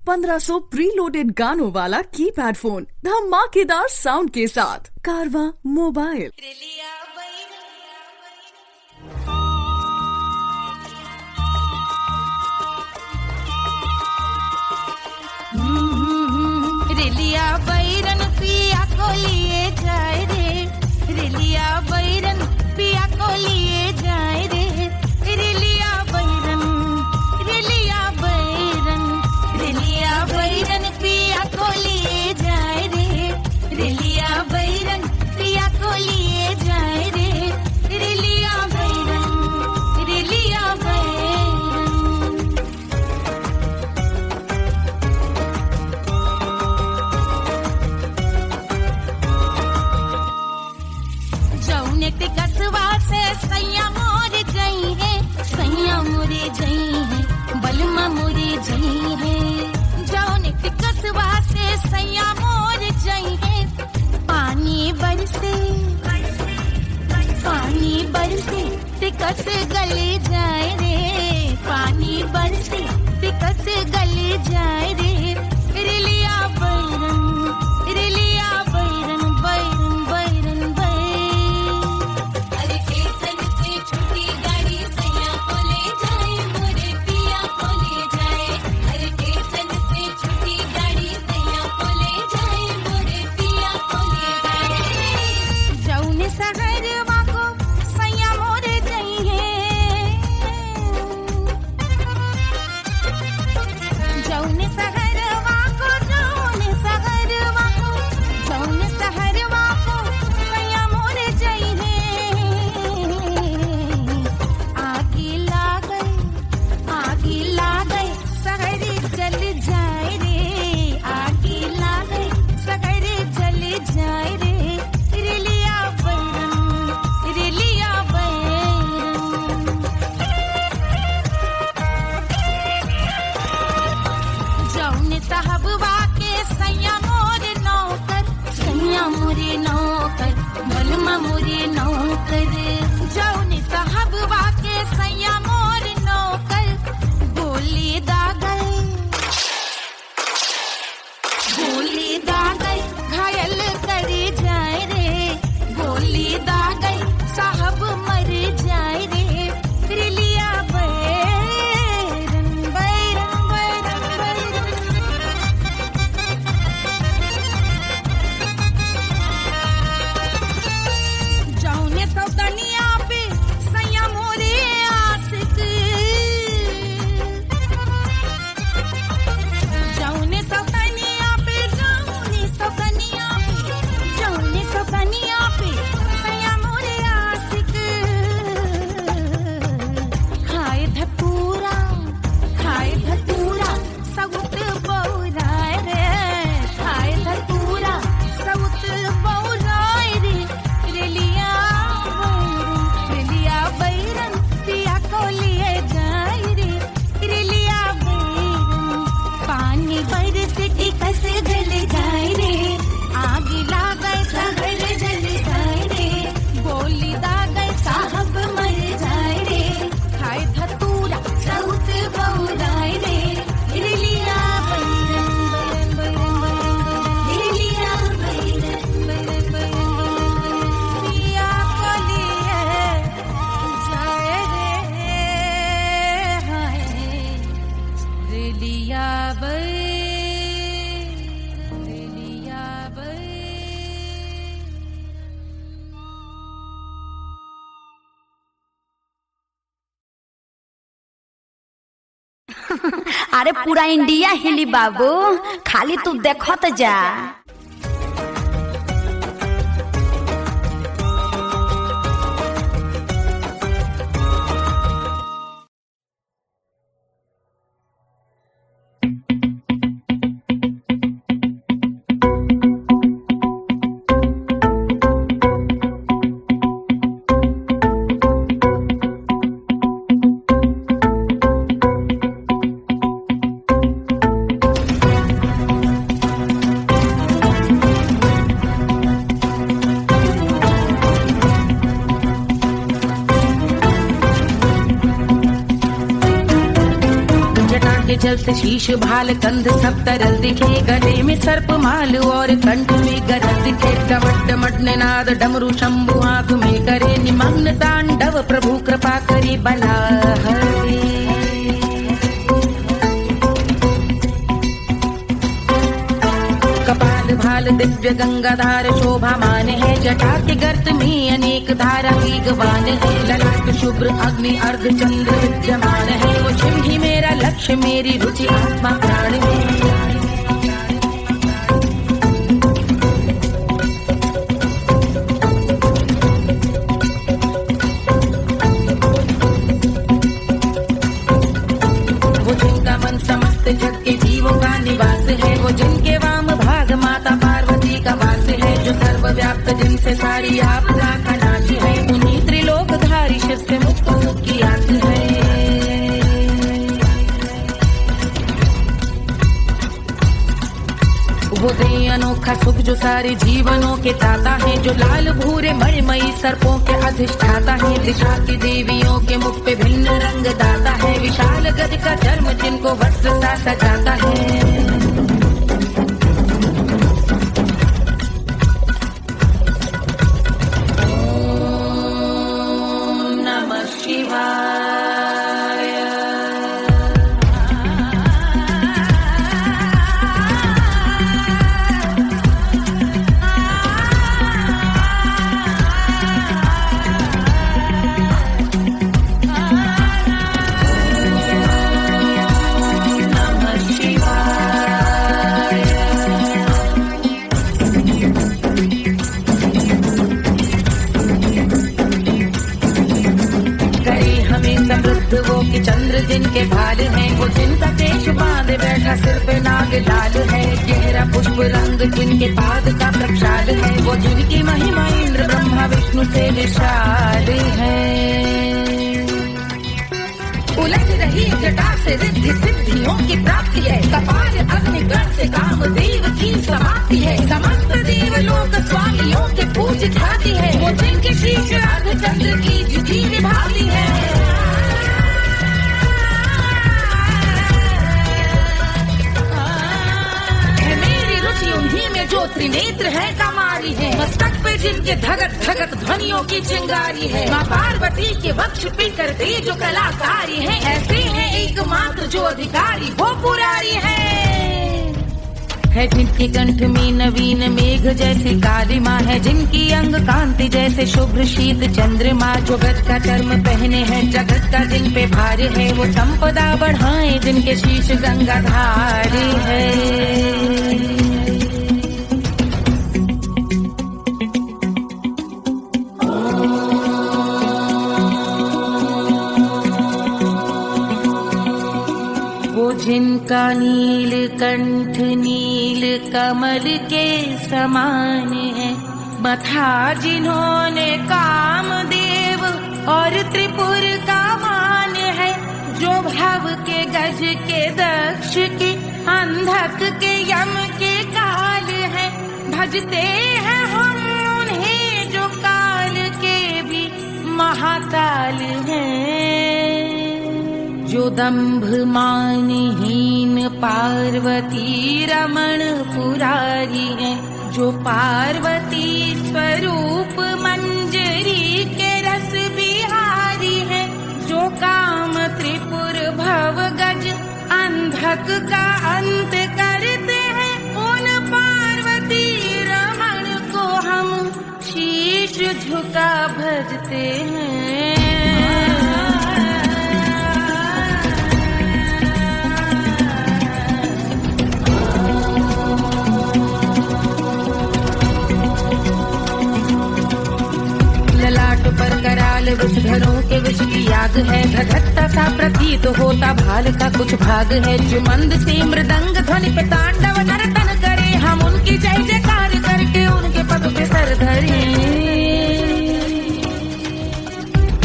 1500 preloaded गानों वाला keypad phone धमाकेदार साउंड के साथ कारवा मोबाइल। रेलिया बैरन पिया को लिए जाए रे, रेलिया बैरन पिया को लिए जाए रे, रेलिया बैरन, रेलिया बैरन, रेलिया बैरन पिया को लिए जाए रे, रेलिया बैरन पिया को लिए जाए रे, रेलिया बैरन, रेलिया बैरन। जौनेते कसवा से सैया मोरे जई है, सैया मोरे जई है, बलमा मोरे जई है। जौनेते कसवा से सैया मोरे जई है, पानी बरसे ते कस गले जाए रे, पानी बरसे ते कस गले जाए रे, रेलिया बैरन, रेलिया बैरन, बैरन बैरन बैरन। अरे स्टेशन से छुट्टी गाड़ी सैया को ले जाए, मोरे पिया को ले जाए। अरे स्टेशन से छुट्टी गाड़ी सैया को ले जाए, मोरे पिया को ले जाए। जौने सहरवा को सैया मोरे जई है, जौने सहरवा को, जौने सहरवा को, जौने सहरवा को सैया मोरे जई है। आगे लागई सहर जल जाए रे, आगे लागई सहर जल जाए रे, रेलिया बैरन, रेलिया बैरन। जौने साहबवा के सैया मोरे नौकर, सैया मोरे नौकर, बलमा मोरे नौकर। जौने साहबवा के सैया मोरे नौकर, गोली दागल घायल करे जाए रे, गोली दागल साहब मर जाए रे, रेलिया बैरन, बैरन बैरन बैरन। जौने सौतनिया पे सैया मोरे आशिक, जौने सौतनिया पे, जौने सौतनिया पे, जौने सौतनिया पे सैया मोरे आशिक। खाए धतूरा सउत बौराए रे, खाए धतूरा सउत बौराए रे, रेलिया बैरन, रेलिया बैरन पिया को लिए जाए रे, रेलिया बैरन। पानी बरसे टिकस गल जाए रे, आग लागै सहर जल जाए रे, गोली दागै साहब मर जाए रे, खाए धतूरा सउत बौराए रे, रेलिया बैरन, बैरन बैरन बैरन, रेलिया बैरन, बैरन बैरन पिया को लिए जाए रे, हाय रेलिया बैरन, रेलिया बैरन। अरे पूरा इंडिया हिली बाबू, खाली तू देखत जा। जल से शीश भाल कंध सब तरल दिखे, गले में सर्प माल और कंठ में गरज दिखे। डमट डमट निनाद डमरू शंभु आंख में करे निमग्न तांडव, प्रभु कृपा करे बला हरे। कपाल भाल दिव्य गंगाधार शोभामान है, जटा के गर्त में अनेक धारा वेगवान है। ललाट शुभ्र अग्नि अर्ध चंद्र विद्यमान है, वो शिव ही मेरा लक्ष्य मेरी रुचि आत्मा प्राण है। वो जिनका मन समस्त जग के जीवों का निवास है, वो जिनके वाम भाग माता पार्वती का वास है। जो सर्वव्याप्त जिनसे सारी आपदा का नाश है, उन्हीं त्रिलोकधारी शिव से मुक्त सुख की आस है। वो दे अनोखा सुख जो सारे जीवनों के दाता है, जो लाल भूरे मणिमयी सर्पों के अधिष्ठाता है। दिशा की देवियों के मुख पे भिन्न रंग दाता है, विशाल गज का धर्म जिनको वस्त्र सा सजाता है। वो कि चंद्र जिनके भाल हैं, वो जिनका केश बांधे बैठा सिर पे नाग लाल है। गहरा पुष्प रंग जिनके पाद का प्रक्षाल है, वो जिनकी महिमा इंद्र ब्रह्मा विष्णु से विशाल है। उलझ रही जटा से रिद्धि सिद्धियों की प्राप्ति है, कपाल अग्निगण से कामदेव की समाप्ति है। समस्त देवलोक स्वामियों के पूज ख्याति है, वो जिनके शीश अर्ध चंद्र की जुटी निभाती है। उन्हीं में जो त्रिनेत्र है कमारी है, मस्तक पे जिनके धगत धगत ध्वनियों की चिंगारी है। माँ पार्वती के वक्ष पे करते जो कलाकारी है, ऐसे हैं एकमात्र जो अधिकारी वो पुरारी है। जिनके कंठ में नवीन मेघ जैसी कालिमा है, जिनकी अंग कांति जैसे शुभ्र शीत चंद्रमा। जो गज का चर्म पहने हैं जगत का जिन पे भार है, वो संपदा बढ़ाए जिनके शीश गंगाधार है। जिनका नील कंठ नील कमल के समान है, मथा जिन्होंने कामदेव और त्रिपुर का मान है। जो भव के गज के दक्ष के अंधक के यम के काल है, भजते हैं हम उन्हें जो काल के भी महाकाल हैं। जो दंभ मानहीन पार्वती रमण पुरारी है, जो पार्वती स्वरूप मंजरी के रस बिहारी है। जो काम त्रिपुर भव गज अंधक का अंत करते हैं, उन पार्वती रमण को हम शीश झुका भजते हैं। पर कराल विषधरों के विष की याद है, धधकता सा प्रतीत होता भाल का कुछ भाग है। जो मंद से मृदंग ध्वनि पे तांडव नर्तन करे, हम उनकी जय जयकार करके उनके पद पे सर धरे।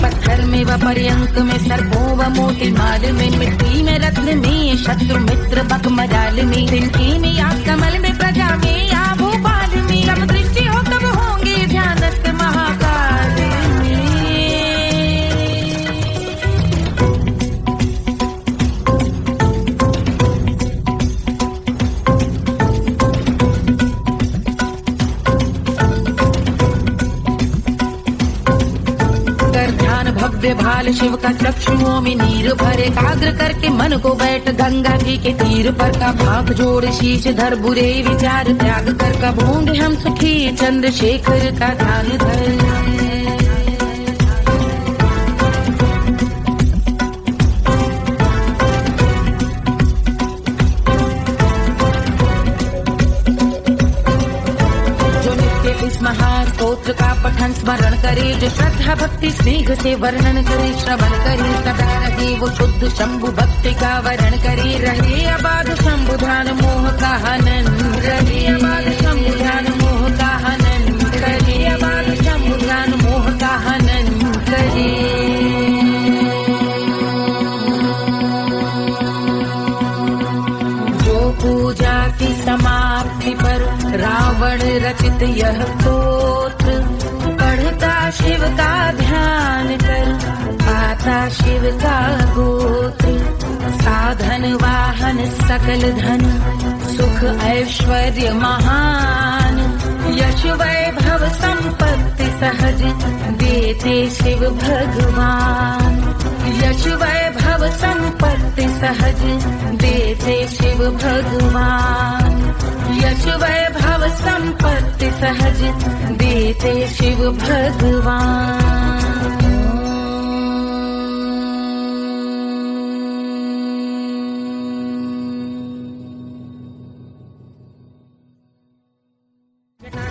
पत्थर में व पर्यंक में सर्पों व मोती माल में, मिट्टी में रत्न में शत्रु मित्र बक मजाल में, तिनकी में या कमल में प्रजा में या भोपाल में। जब दृष्टि हो तब होंगे ध्यानस्थ महाकाल में। भव्य भाल शिव का चक्षुओं में नीर भरे, एकाग्र करके मन को बैठ गंगा जी के तीर पर, का भाग जोड़ शीश धर बुरे विचार त्याग कर, कब होंगे हम सुखी चंद्रशेखर का ध्यान धर। महास्तोत्र का पठन स्मरण करे, जो श्रद्धा भक्ति स्नेह से वर्णन करे, श्रवण करे सदा रहे वो शुद्ध शंभु भक्ति का वरण करे, रहे अबाध शंभु ध्यान मोह का हनन, रहे अबाध शंभु ध्यान मोह का हनन, रहे अबाध शंभु ध्यान मोह का हनन करे। पूजा की समाप्ति पर रावण रचित यह स्तोत्र, पढ़ता शिव का ध्यान कर, पाता शिव का गोत्र, साधन वाहन सकल धन, सुख ऐश्वर्य महान, यश वैभव संपत्ति सहज देते शिव भगवान, यश वैभव संपत्ति सहज देते शिव भगवान, यश वैभव संपत्ति सहज देते शिव भगवान।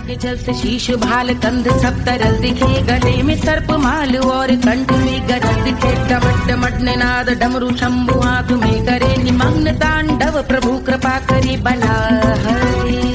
के जल से शीश भाल कंध सब तरल दिखे, गले में सर्प माल और कंठ में गरज दिखे, डमट डमट निनाद डमरू शंभु हाथ में करे, निमग्न तांडव प्रभु कृपा करी बना हरे।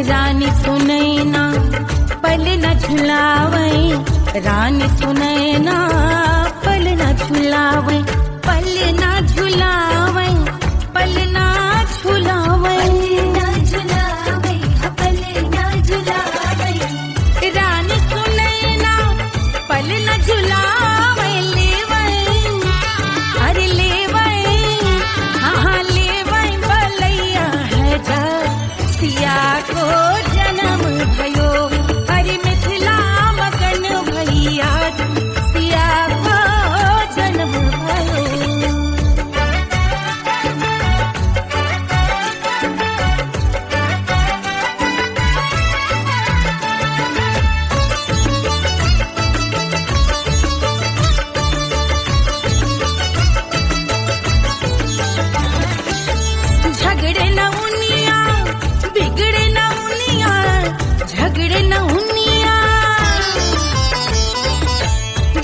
रानी सुनैना पल न झुलावे, रानी सुनैना पल न झुलावे, पल न झुलावे, पल न झुलावे, पल न झुलावे, रानी सुनैना पल न झुलावे, लेवै अरे लेवै हाँ लेवै बलैया है जा सिया को जन्म भयो, अरे मिथिला मगन भैया सिया को जन्म भयो।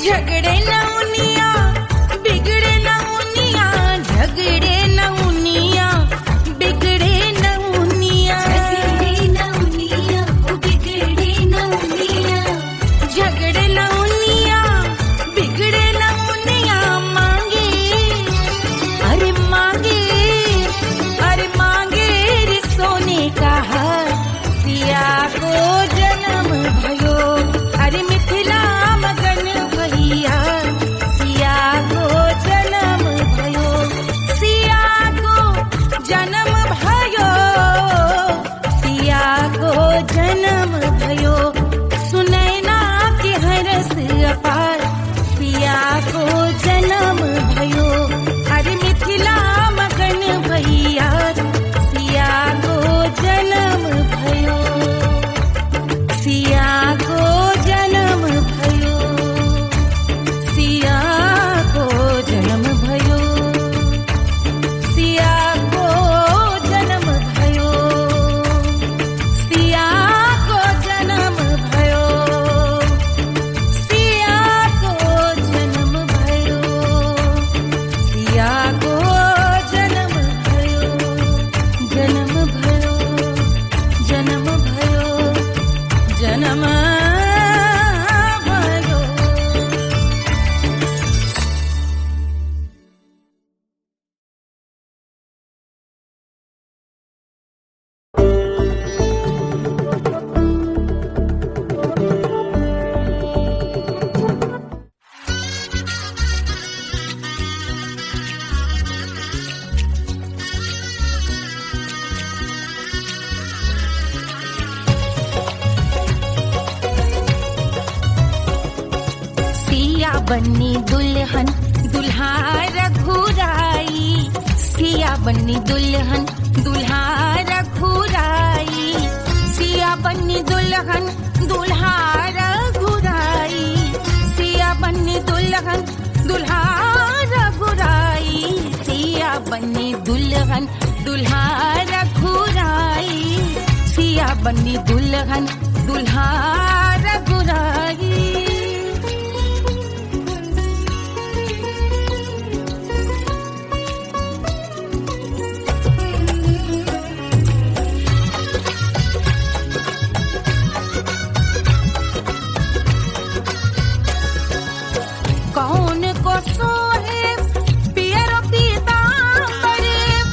झगड़े न उनिया बिगड़े न उनिया झगड़े न उनिया बिगड़े न उनिया झगड़े न उनिया बिगड़े न उनिया झगड़े न उनिया बिगड़े न उनिया मांगे अरे मांगे रे सोने का हार सिया को जन्म भयो अरे मिथिला मगन भैया सिया को जन्म भयो सिया को जन्म भयो सिया को जन्म भयो सुनैना के हरस अपार सिया को जन्म भयो अरे मिथिला मगन भैया सिया को जन्म भयो सिया को जन्म भयो सिया को जन्म भयो सिया को जन्म भयो सिया को जन्म भयो सिया को जन्म भयो सिया को जन्म भयो जन्म भयो जन्म भयो जन्म भयो सिया बन्नी दुल्हन दुल्हा रघुराई सिया बन्नी दुल्हन दुल्हा रघुराई सिया बन्नी दुल्हन दुल्हा रघुराई सिया बन्नी दुल्हन दुल्हा रघुराई सिया बन्नी दुल्हन दुल्हा रघुराई सिया बन्नी दुल्हन दुल्हा रघुराई कौन को सोहे पियरो पीतांबर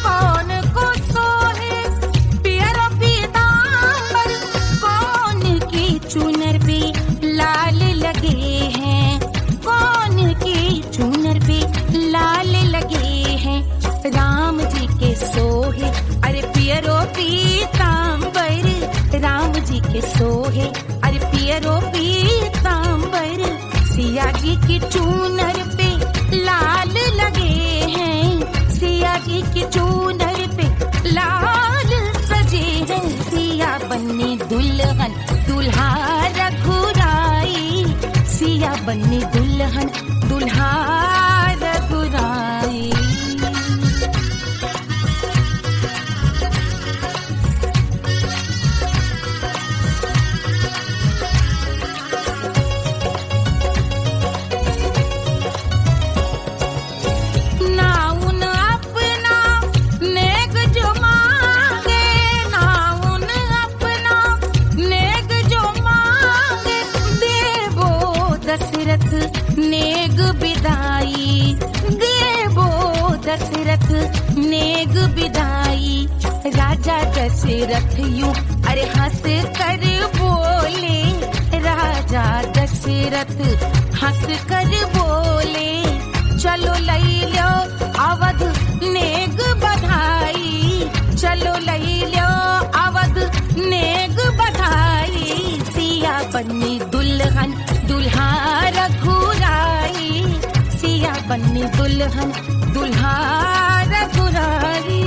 कौन को सोहे पियरो पीतांबर कौन की चुनर पे लाल लगे हैं कौन की चुनर पे लाल लगे हैं राम जी के सोहे अरे पियरो पीतांबर राम जी के सोहे अरे पियरो पीतांबर सिया जी की चूनर पे लाल लगे हैं सिया जी की चूनर पे लाल सजे हैं सिया बन्नी दुल्हन दुल्हा रघुराई सिया बन्नी दुल्हन दुल्हा रघुराई नाउन अपना नेग जो मांगे नाउन अपना नेग जो मांगे देवो दशरथ नेग बिदाई देवो दशरथ नेग बिदाई राजा दशरथ यूं अरे हंस कर बोले राजा दशरथ हंस कर बोले चलो लई लो अवध नेग बधाई चलो लई लो अवध नेग बधाई सिया बन्नी दुल्हन दुल्हा रघुराई सिया बन्नी दुल्हन दुल्हा रघुराई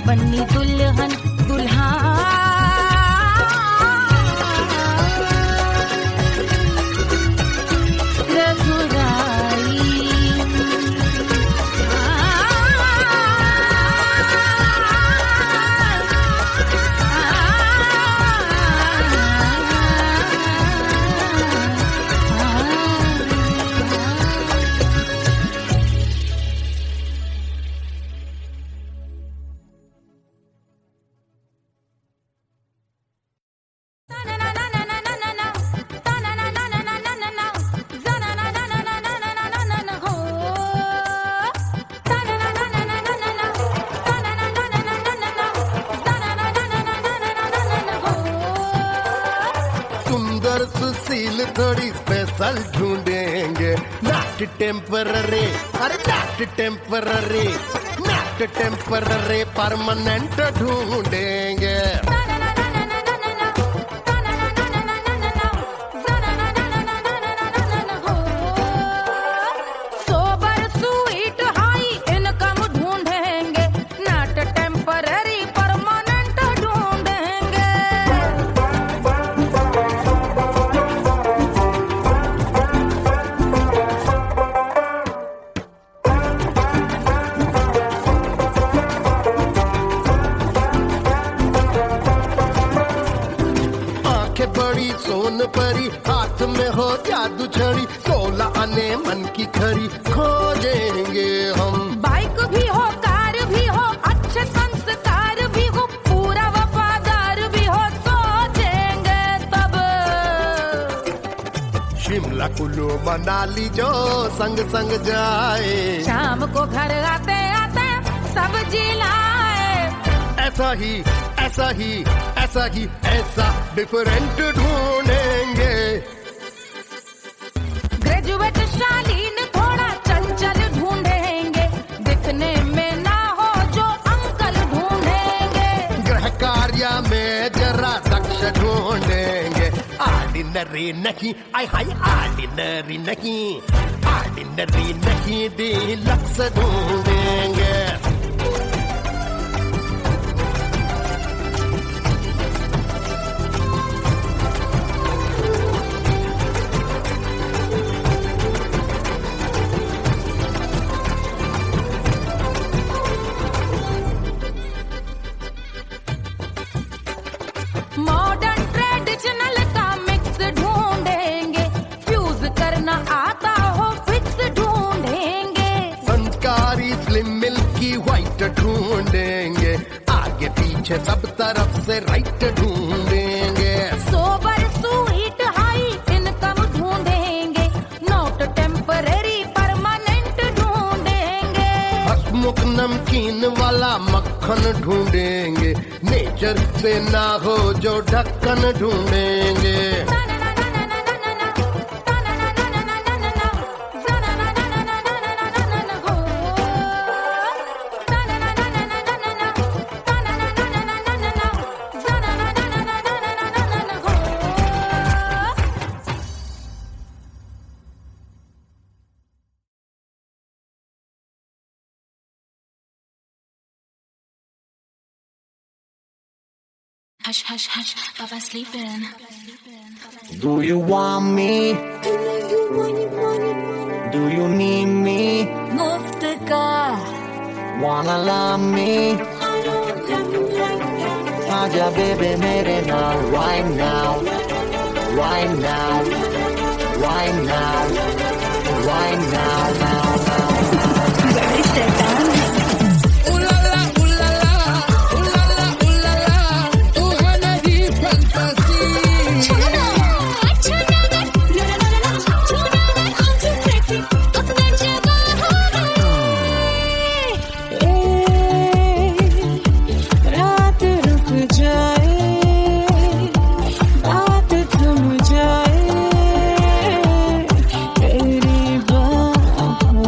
बन्नी दुल्हन दुल्हा रघुराई सुशील थोड़ी स्पेशल ढूंढेंगे नॉट टेम्पररी अरे not temporary not temporary permanent ढूंढेंगे सोबर स्वीट हाई इनकम ढूंढेंगे नॉट टेम्पररी परमानेंट ढूंढेंगे आंखें बड़ी सोन परी हाथ में हो जादू छड़ी 16 आने मन की खरी खोजेंगे हम बाइक भी हो कार भी हो अच्छे संस्कार भी हो पूरा वफादार भी हो सोचेंगे तब शिमला कुल्लू मनाली जो संग संग जाए शाम को घर आते आते सब्जी लाए ऐसा ही ऐसा ही ऐसा ही ऐसा डिफरेंट ढूंढेंगे ग्रेजुएट शालीन थोड़ा चंचल ढूंढेंगे दिखने में ना हो जो अंकल ढूंढेंगे गृह कार्य में जरा दक्ष ढूंढेंगे ऑर्डिनरी नहीं आई हाई ऑर्डिनरी नहीं डीलक्स ढूंढेंगे मॉडर्न ट्रेडिशनल का मिक्स ढूंढेंगे फ्यूज करना आता हो फिक्स ढूंढेंगे संस्कारी स्लिम मिल्की व्हाइट ढूंढेंगे आगे पीछे सब तरफ से राइट ढूंढेंगे सोबर स्वीट हाई इनकम ढूंढेंगे नॉट टेम्पररी परमानेंट ढूंढेंगे हसमुख नमकीन वाला मक्खन ढूंढेंगे नेचर से ना हो जो ढक्कन ढूंढेंगे Hush, hush, hush, Papa's sleeping. Do you want me? Do you need me? मुफ्त का Wanna love me? आजा baby मेरे नाल right now, right now, right now, right now, now, now. बड़े शैतान हैं। जाए तेरी बाहों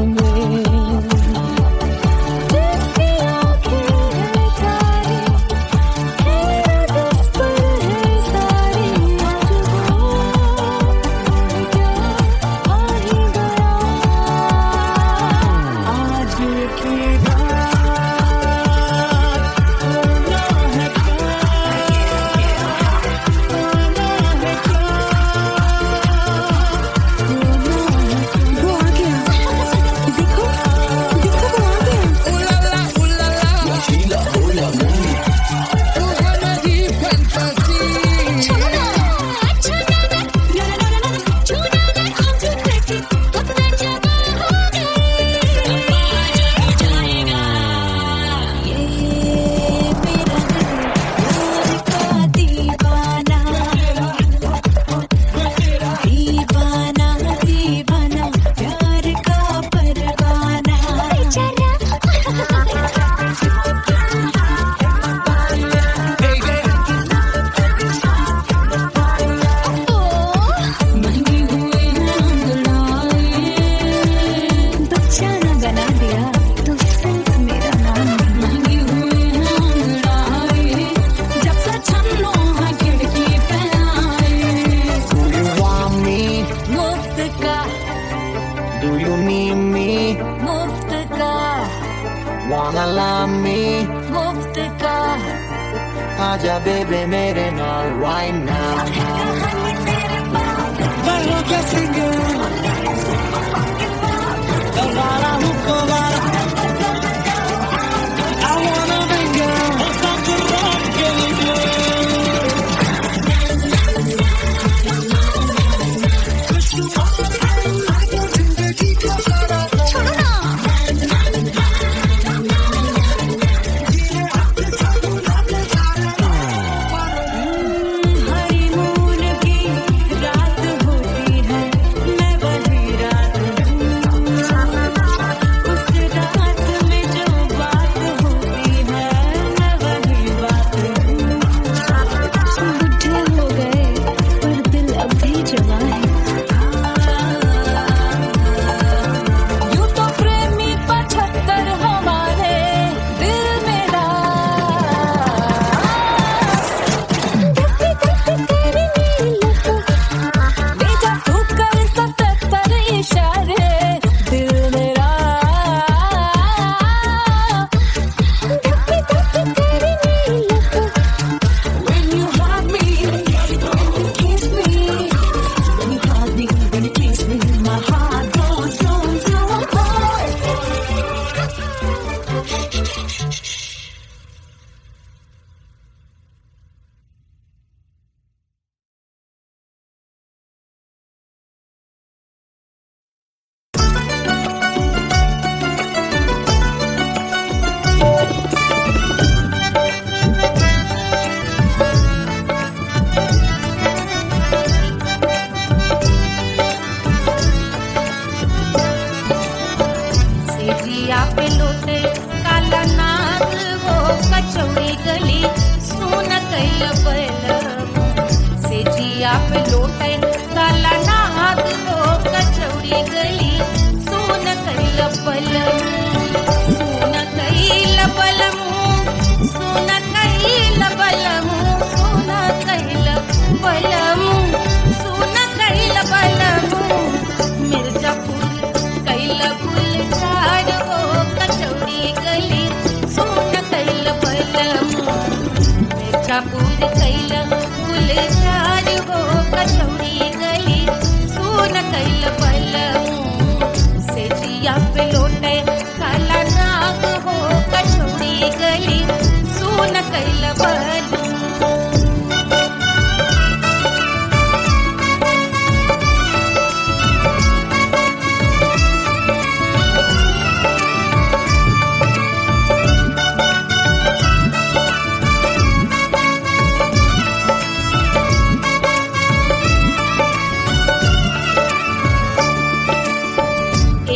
wanna love me, मुफ्त का आजा बेबे मेरे नाल right now. हनीमून की रात होती है, मैं वही रात हूँ। उस रात में जो बात होती है, मैं वही बात हूँ। बुढ़े हो गए पर दिल अब भी जवां है। यूं तो प्रेमी 75 हमारे दिल मेरा। भेजा तू कर 77 इशारे दिल मेरा। When you hug me, kiss me, when you hug me, when you kiss me, my heart goes zoom, zoom, boy. सेजिया पे लोटे काला नाग हो कचौड़ी गली सुन कैल बलम। सेजिया पे लोटे काला नाग हो कचौड़ी गली सुन कैल बलम। सुन कैल बलम, सुन कैल बलम, सुन कैल बलम, सुन कैल बलम। मिर्जापुर कैल गुलजार हो कचौड़ी गली सुन कैल बलम। मिर्जापुर कैल गुलजार हो कचौड़ी गली सुन कैल बलम। सेजिया पे लोटे काला नाग हो कचौड़ी गली सुन कैल बलम।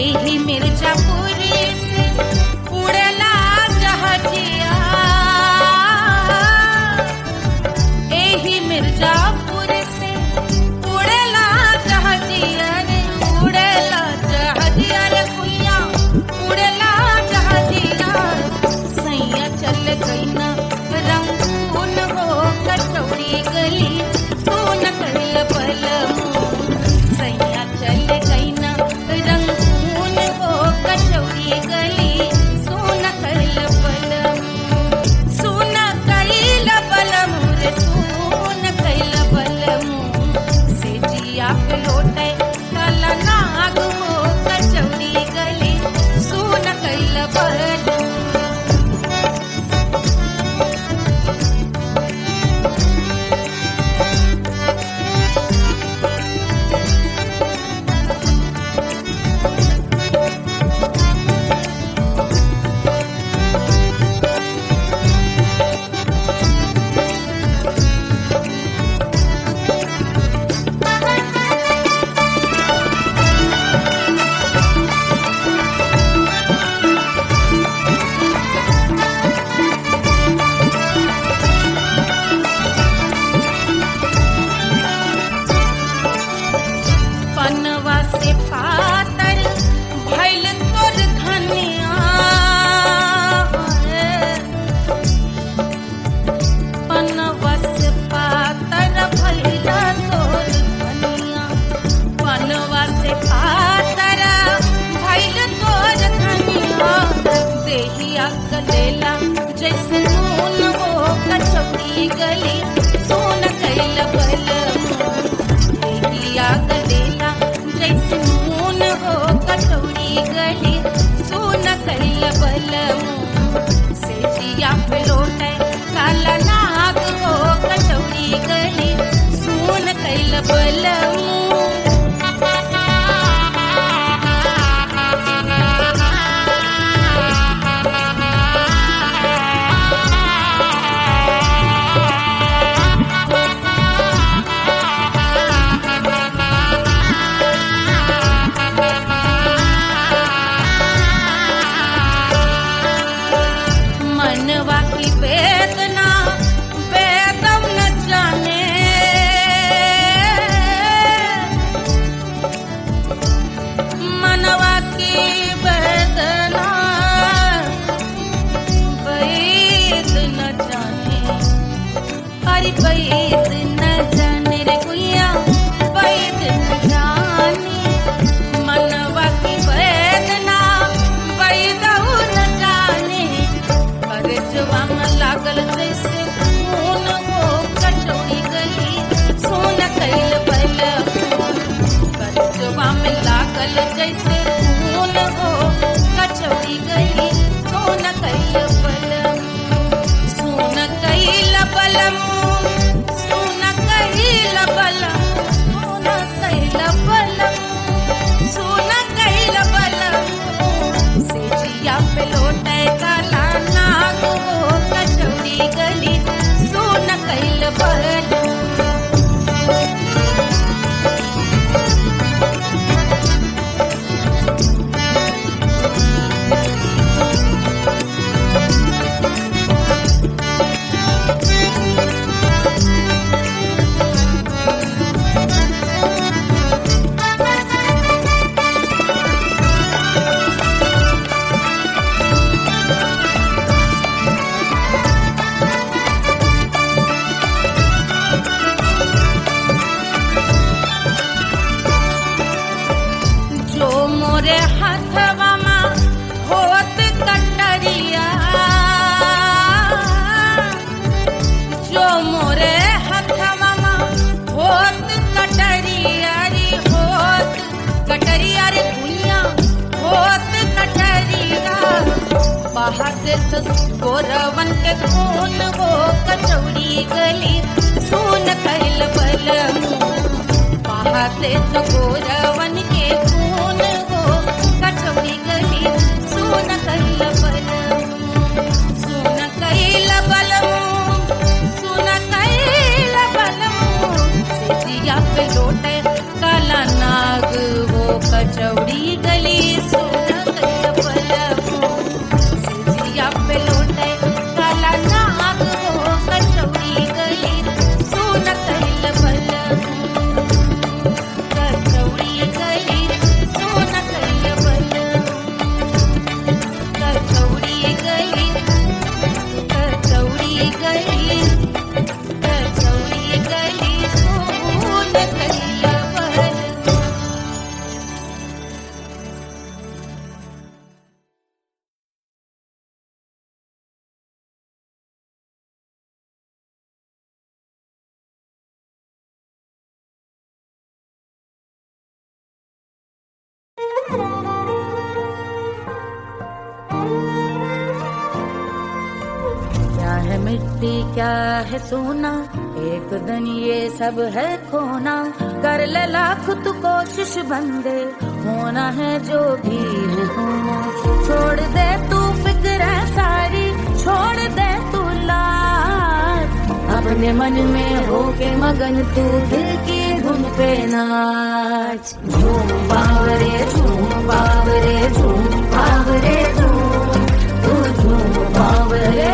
एही मिर्जापुर से उड़ला जहाजिया। गलेला जैसे नून वो कचौड़ी गली सोन कैल बलमो देहिया गलेला जैसे नून वो कचौड़ी गली सोन कैल बलमो सेजिया पे लोटे काला नाग वो कचौड़ी गली सोन कैल बलमो बैद न जाने रे गुइया बैद न जाने मनवा की वेदना बैद न जाने परजवा में लागल जैसे खून वो कचौड़ी गली सोन कैल बलमो परजवा में लागल जैसे खून वो कचौड़ी गली सोन कैल बलमो सोन कैल बलमो गोरवन के खून वो कचौड़ी गली सोन कैल बलमो बहाते तो गोरवन के खून वो कचौड़ी गली सोन कैल बलमो सोन कैल बलमो सोन कैल बलमो सेजिया पे लोटे काला नाग वो कचौड़ी गली सोन कैल बलमो पे लोटे काला नाग वो कचौड़ी गली सोन कैल बलमो कचौड़ी गली सोन कैल बलमो कचौड़ी गली कचौड़ी गली कचौड़ी गली सोन कैल बलमो क्या है मिट्टी क्या है सोना एक दिन ये सब है खोना कर ले लाख तू कोशिश बंदे होना है जो भी है होना छोड़ दे तू फिक्र सारी छोड़ दे तू लाज अपने मन में होके मगन तू दिल की धुन पे नाच झूम बावरे झूम बावरे झूम बावरे झूम तू झूम बावरे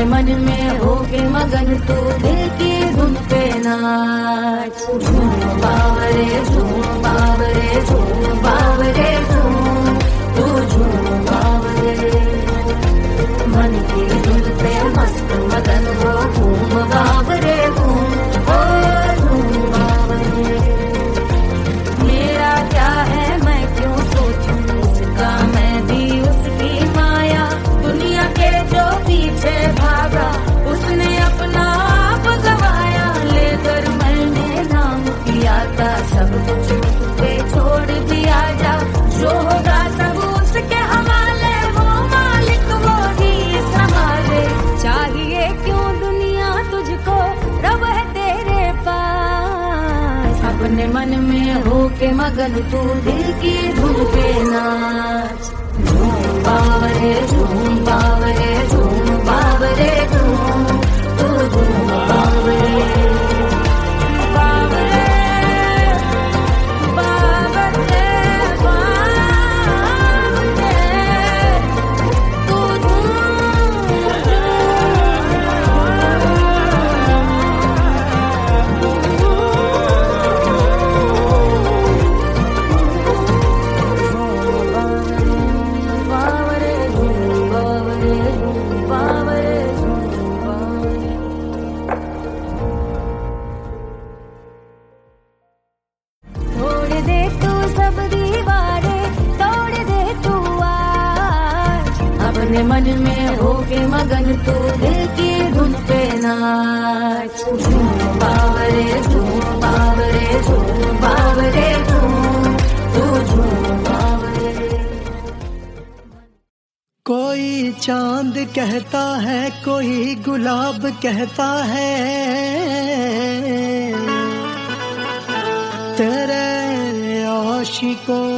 अपने मन में होके मगन तू दिल की धुन पे नाच। झूम बावरे झूम बावरे झूम बावरे झूम, तू झूम बावरे मन की धुन पे मस्त मगन हो। घूम बावरे घूम ओ झूम बावरे। मेरा क्या है मैं क्यों सोचूं उसका, मैं भी उसकी माया। दुनिया के जो पीछे भागा उसने अपना आप गवाया। लेकर मैंने नाम किया था सब कुछ पे छोड़ दिया जा। जो होगा सब उसके हवाले, वो मालिक वो ही संभाले। चाहिए क्यों दुनिया तुझको, रब है तेरे पास। अपने मन में होके मगन तू दिल की धुन पे नाच। झूम बावरे झूम बावरे झूम बावरे झूम, तू झूम बावरे बावरे बावरे बावरे, तू बावरे झूम बावरे बावरे झूम बावरे। तोड़ दे तू सब दीवारें, तोड़ दे तू आज। अपने मन में होके मगन तू दिल की धुन पे नाच। झूम बावरे झूम बावरे झूम बावरे झूम, तू झूम बावरे। कोई चांद कहता है कोई गुलाब कहता है, तेरे आशिकों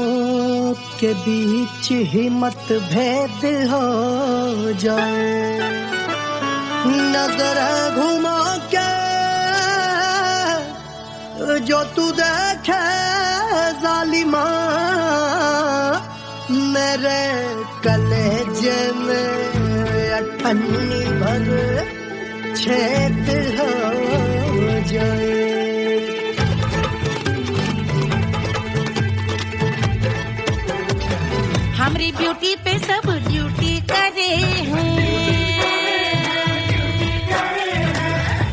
के बीच ही मतभेद हो जाए। नजर घुमा के जो तू देखे जालिमा, मेरे कलेजे में अठन्नी भर छेद हो जाए। हमारी ब्यूटी पे सब ड्यूटी करे हैं।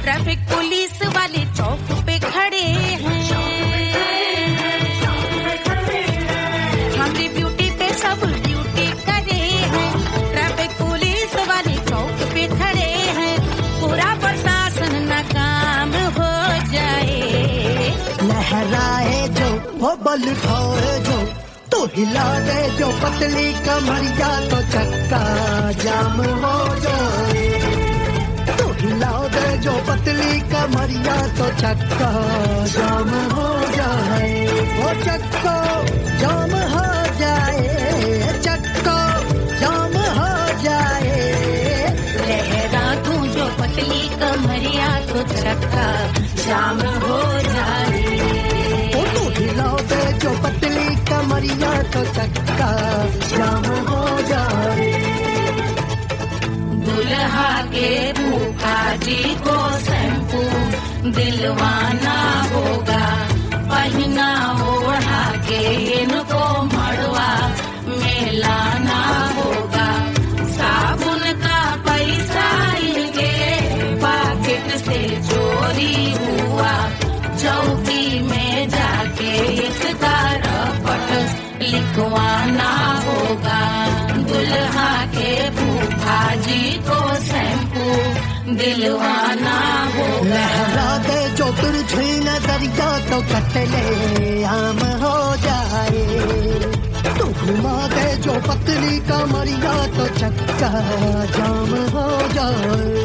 ट्रैफिक पुलिस वाले चौक पे खड़े हैं। हमारी ब्यूटी पे सब ड्यूटी करे हैं। ट्रैफिक पुलिस वाले चौक पे खड़े हैं। पूरा प्रशासन नाकाम हो जाए। लहराए जो वो बल खाए जो, तो हिला दे जो पतली कमरिया तो चक्का जाम हो जाए। तो हिला दे जो पतली कमरिया तो चक्का जाम हो जाए। वो चक्का जाम हो जाए, चक्का जाम हो जाए। लहरा तू जो पतली कमरिया तो चक्का जाम हो जाए। ओ तो हिलाओ दे जो पतली कमरिया तो चक्का जाम हो जाए। दुल्हा के फूफा जी को शैम्पू दिलवाना होगा। पहना ओढ़ा के इनको मड़वा में लाना होगा। साबुन का पैसा इनके पाकिट से चोरी हुआ। चौकी में जाके इसका रपट लिखवाना होगा। दुल्हा के फूफा जी को शैम्पू दिलवाना होगा। लहरा दे जो तिरछी नजरिया तो कतले आम हो जाए। तो घुमा दे जो पतली कमरिया तो चक्का जाम हो जाए।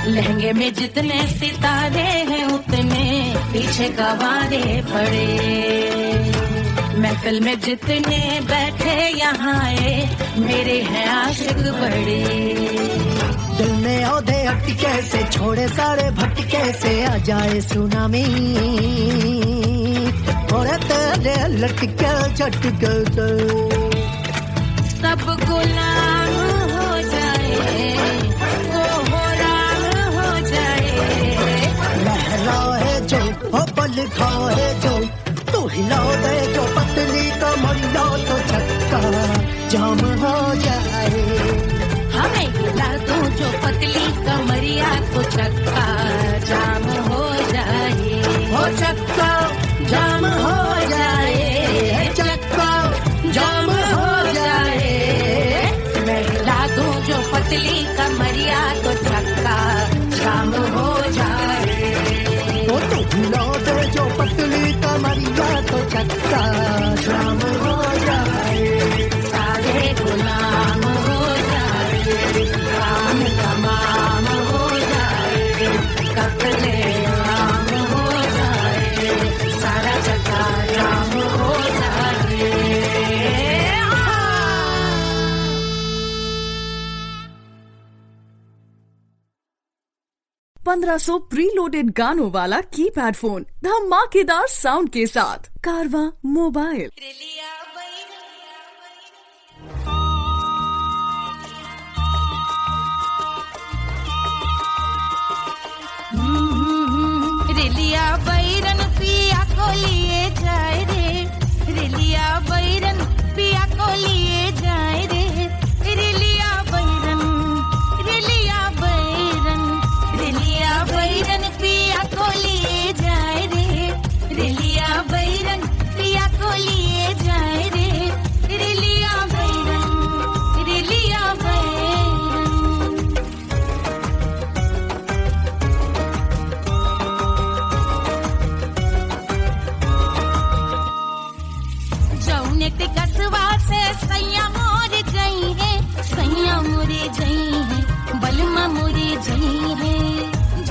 लहंगे में जितने सितारे हैं उतने पीछे गवारे पड़े। महफिल में जितने बैठे यहाँ मेरे हैं आशिक बड़े। दिल में औधे अटके से छोड़े सारे भटके से आ जाए सुनामी और तेरे लटके झटके से सब गुलाम हो जाए, वो हो राम हो जाए। लहराए जो हो पल खाए जो तू हिला दे जो पतली कमरिया तो चक्का जाम हो जाए। हमें हिला दो जो पतली कमरिया तो चक्का जाम हो जाए, हो चक्का जाम हो जाए, चक्का जाम हो जाए। मैं हिला दूं जो पतली कमरिया तो चक्का जाम हो जाए। ओ तू हिला दे जो पतली कमरिया तो चक्का जाम हो जाए। सारे गुलाम हो जाए, काम तमाम हो जाए, कपड़े आम हो जाए, सारा चक्का जाम हो जाए। 1500 प्रीलोडेड गानों वाला कीपैड फोन धमाकेदार साउंड के साथ कारवा मोबाइल। रिलिया बैरन पिया को लिए जाए रे, रिलिया बैरन पिया को लिए जाए रे। रिलिया बैरन, रिलिया बैरन, रिलिया बैरन पिया को लिए जाए रे, रिलिया बैरन पिया को लिए जाए रे। रिलिया बैरन, रिलिया बैरन। जौने ते कसवा से सैया मोर जई है, सैया मोरे जई है, बलमा मोरे जई है।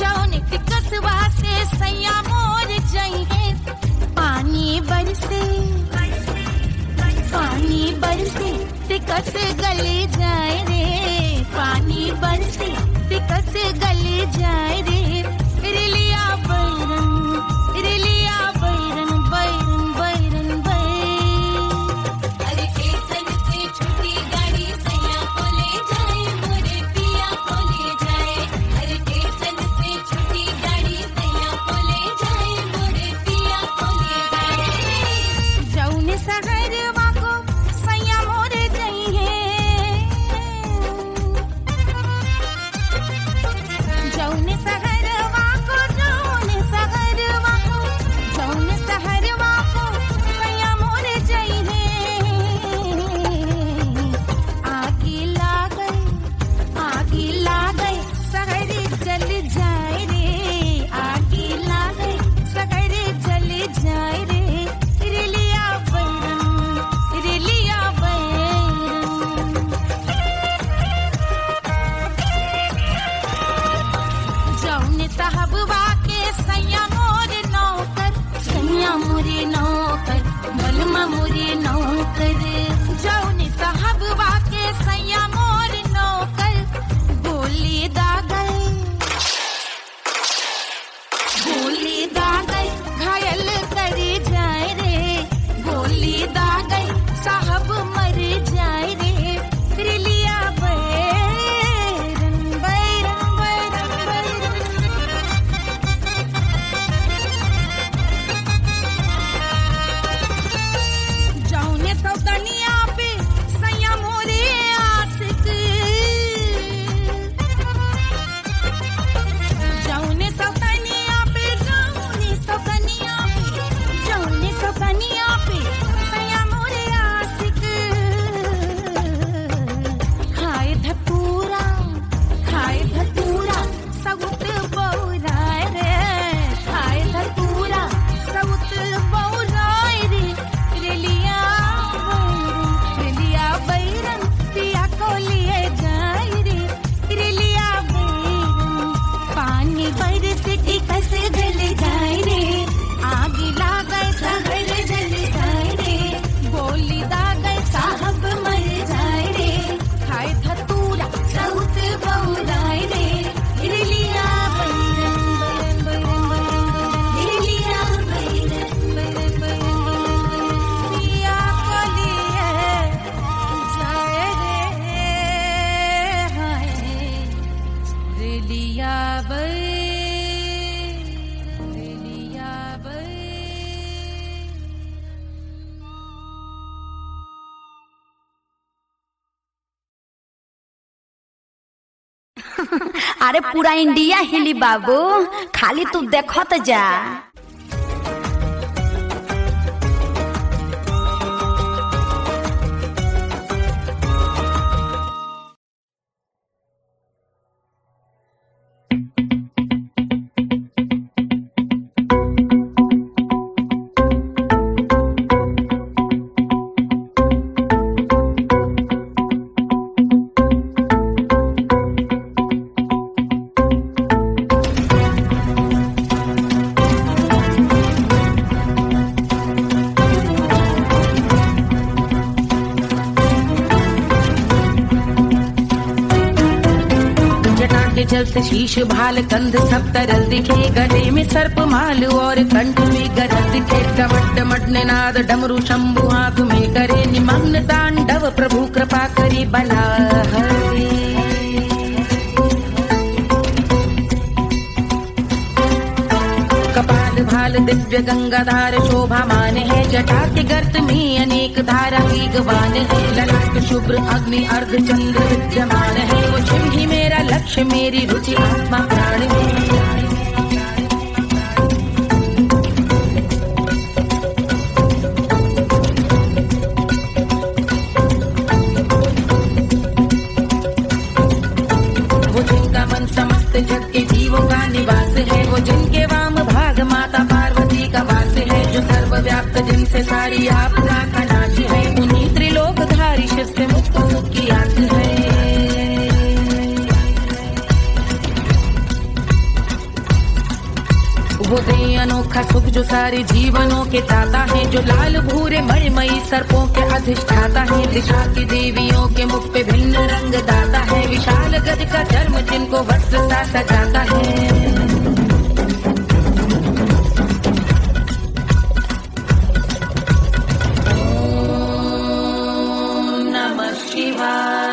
जौने ते कसवा से सैया मोर जई है। पानी बरसे, पानी बरसे ते कस गले जाए रे, पानी बरसे ते कस गले जाए रे। रिलिया बैरन, रिलिया बैरन, बैरन बैरन बैरन। अरे स्टेशन से छुट्टी गाड़ी सैया को ले जाए, मोरे पिया को ले जाए। अरे स्टेशन से छुट्टी गाड़ी सैया को ले जाए, मोरे पिया को ले जाए। जौने सहरवा को सैया मोरे जई है, जौने सहर अरे पूरा इंडिया हिली बाबू, खाली तू देखत जा। जल से शीश भाल कंध सब तरल दिखे, गले में सर्प माल और कंठ में गरज दिखे। डमट डमट निनाद डमरू शंभु आंख में करे निमग्न तांडव, प्रभु कृपा करे बला हरे। कपाल भाल दिव्य गंगाधार शोभामान है, जटा के गर्त में अनेक धारा वेगवान है। ललाट शुभ्र अग्नि अर्ध चंद्र विद्यमान है, वो शिव ही मेरा लक्ष्य मेरी रुचि आत्मा प्राण है। वो जिनका मन समस्त जग के जीवों का निवास है, वो जिनके वाम भाग माता पार्वती का वास है। जो सर्वव्याप्त जिनसे सारी आपदा का नाश है, उन्हीं त्रिलोकधारी शिव से मुक्त सुख की आस है। वो दे अनोखा सुख जो सारे जीवनों के दाता है, जो लाल भूरे मणिमयी सर्पों के अधिष्ठाता है। दिशा की देवियों के मुख पे भिन्न रंग दाता है, विशाल गज का धर्म जिनको वस्त्र सा सजाता है। ओम नमः शिवाय।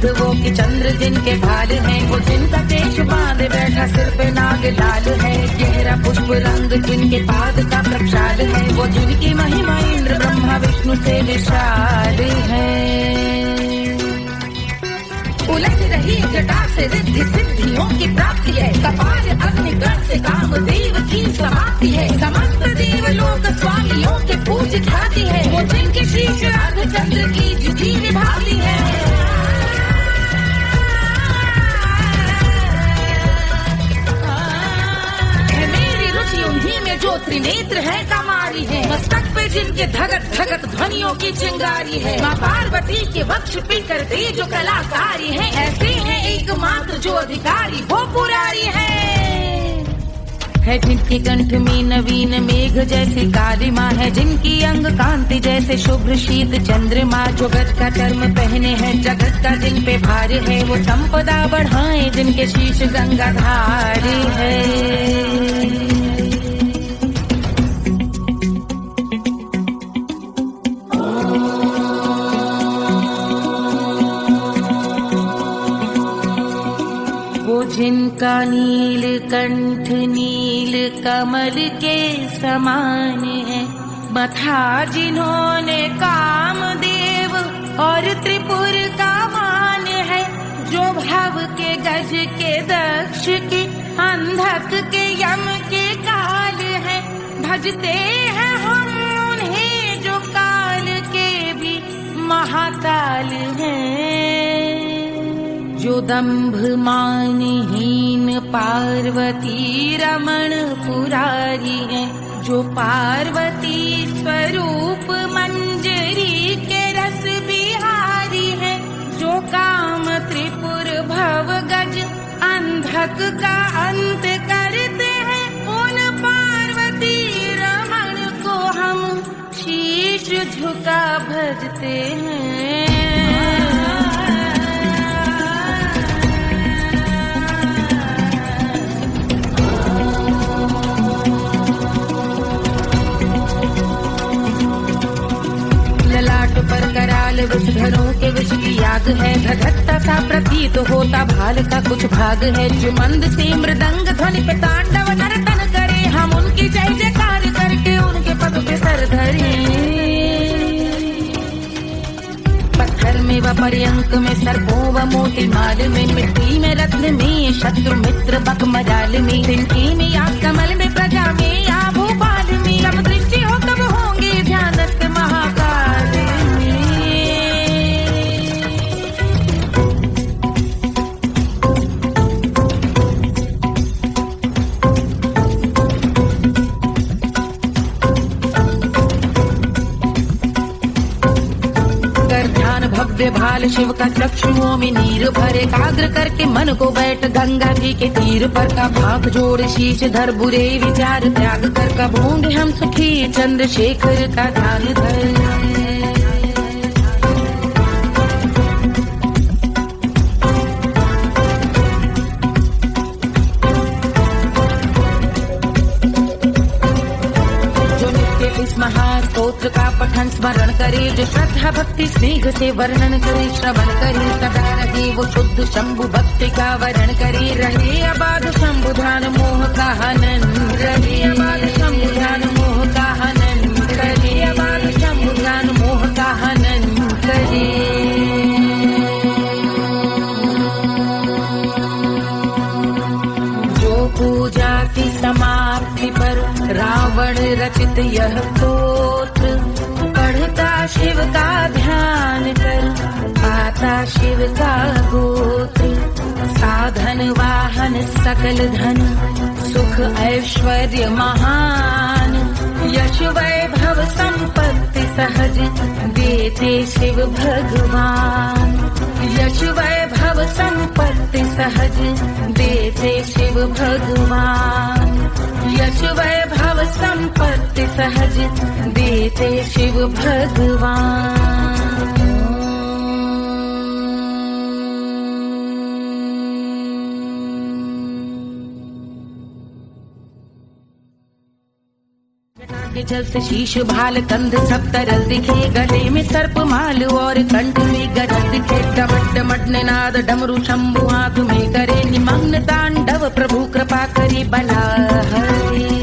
वो कि चंद्र जिनके भाल हैं, वो जिनका केश बांधे बैठा सिर पे नाग लाल है। गहरा पुष्प रंग जिनके पाद का प्रक्षाल है, वो जिनकी महिमा इंद्र ब्रह्मा विष्णु से विशाल है। उलझ रही जटा से रिद्धि सिद्धियों की प्राप्ति है, कपाल अग्निगण से कामदेव की समाप्ति है। समस्त देवलोक स्वामियों के पूज ख्याति है, वो जिनके शीश अर्धचंद्र की जुटी निभाती है। उन्हीं में जो त्रिनेत्र है कमारी है, मस्तक पे जिनके धगत धगत ध्वनियों की चिंगारी है। माँ पार्वती के वक्ष पे करते जो कलाकारी है, ऐसे हैं एकमात्र जो अधिकारी वो पुरारी है। जिनके कंठ में नवीन मेघ जैसी काली माँ है, जिनकी अंग कांति जैसे शुभ्र शीत चंद्रमा। जो गज का चर्म पहने हैं जगत का जिन पे भार है, वो संपदा बढ़ाए जिनके शीश गंगाधार है। जिनका नील कंठ नील कमल के समान है, मथा जिन्होंने कामदेव और त्रिपुर का मान है। जो भव के गज के दक्ष के अंधक के यम के काल है, भजते हैं हम उन्हें जो काल के भी महाकाल हैं। जो दंभ मानहीन पार्वती रमण पुरारी है, जो पार्वती स्वरूप मंजरी के रस बिहारी है। जो काम त्रिपुर भव गज अंधक का अंत करते हैं, उन पार्वती रमण को हम शीश झुका भजते हैं। त्याग है, धधकता सा प्रतीत होता भाल का कुछ भाग है, जो मंद से मृदंग ध्वनि पे तांडव नर्तन करे, हम उनकी जय जयकार करके उनके पद पे सर धरे। पत्थर में व पर्यंक में, सर्पों व मोती माल में, मिट्टी में रत्न में, शत्रु मित्र बक मजाल में, तिनकी में या कमल में, प्रजा में या भोपाल में, जब दृष्टि हो तब होंगे ध्यानस्थ महाकाल में। भव्य भाल शिव का चक्षुओं में नीर भरे, एकाग्र करके मन को बैठ गंगा जी के तीर पर, का भाग जोड़ शीश धर बुरे विचार त्याग कर, कब होंगे हम सुखी चंद्रशेखर का ध्यान धर। महास्तोत्र का पठन स्मरण करे, जो श्रद्धा भक्ति स्नेह से वर्णन करे, श्रवण करे सदा रहे वो शुद्ध शंभु भक्ति का वर्ण करे, रहे अबाध शंभु ध्यान मोह का हनन, रहे अबाध शंभु ध्यान मोह का हनन, रहे अबाध शंभु ध्यान मोह का हनन करे। पूजा की समाप्ति पर रावण रचित यह स्तोत्र, पढ़ता शिव का ध्यान कर, पाता शिव का गोत्र, साधन वाहन सकल धन, सुख ऐश्वर्य महान, यश वैभव संपत्ति सहज देते शिव भगवान, यश वैभव संपत्ति सहज देते शिव भगवान, यश वैभव संपत्ति सहज देते शिव भगवान। के जल से शीश भाल कंध सब तरल दिखे, गले में सर्प माल और कंठ में गरज दिखे, डमट डमट निनाद डमरू शंभु हाथ में करे, निमग्न तांडव प्रभु कृपा करी बना हरे।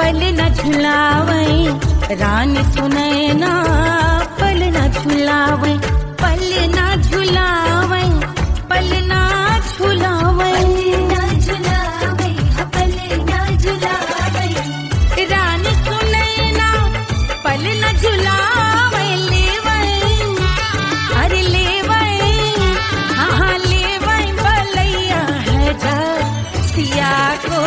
पल न झुलावे रानी सुनैना पल न झुलावे पल न झुलावे पल न झुलावे पल न झुलावे रानी सुनैना पल न झुलावे लेवै अरे लेवै हाँ लेवै बलैया है जा सिया को